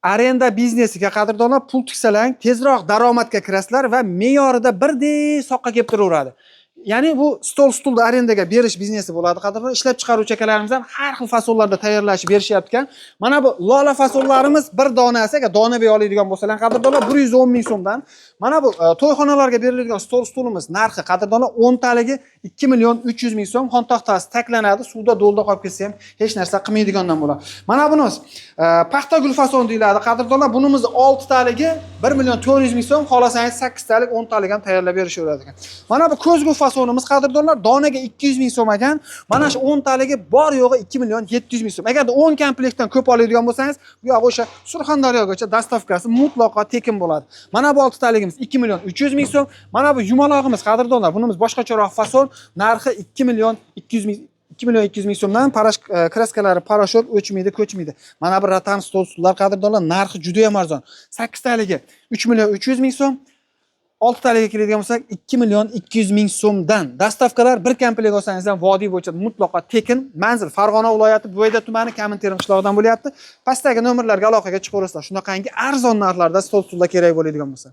Arenda biznesiga qadrdonlar pul tiksalang, tezroq daromadga kirasizlar va me'yorida birdek soqqa kelib turaveradi. Ya'ni bu stul-stulni arendaga berish biznesi bo'ladi qadrdonlar. Ishlab chiqaruvchi akalarimizdan har xil fasollarda tayyorlashib berishyapti ekan. Mana bu lola fasollarimiz bir donasi, agar dona bey oladigan bo'lsalar qadrdonlar 110 ming so'mdan. Mana bu to'yxonalarga beriladigan stol-stulimiz narxi qadrdonlar 10 taligi 2 million 300 ming so'm. Xon taxtasi taklanadi, suvda do'lda qolib ketsa ham hech narsa qilmaydigandan bo'ladi. Mana bunimiz paxtagul fason deyiladi qadrdonlar. Bunimiz 6 taligi 1 million 400 ming so'm, xolasangiz 8 talik 10 talik ham tayyorlab berishaveradi ekan. Mana bu ko'zgu fasonimiz qadrdonlar donaga 200 ming so'm ekan. Mana shu 10 taligi bor yo'g'i 2 million 700 ming so'm. Agarda 10 komplektdan ko'p oladigan bo'lsangiz, bu yoq o'sha Surxondaryogacha dastavkasi mutlaqo tekin bo'ladi. Mana bu 6 taligimiz 2 million 300 ming so'm. Mana bu yumalog'imiz qadrdonlar, bunimiz boshqacharoq fason, narxi 2 million 200 ming 2 million 200 ming so'mdan kraskalari parashok o'chmaydi, ko'chmaydi. Mana bu ratan stol-stullar qadrdonlar narxi juda ham arzon. 8 taligi 3 million 300 ming so'm. 6 taliga keladigan bo'lsak 2 million 200 ming so'mdan. Dastavkalar bir komplekt olsangiz ham vodiy bo'yicha mutlaqo tekin. Manzil Farg'ona viloyati Buvayda tumani Kaminterim qishlog'idan bo'lyapti. Pastdagi nomerlarga aloqaga chiqaverasizlar. Shunaqangi arzon narxlarda stol-stullar kerak bo'ladigan bo'lsa.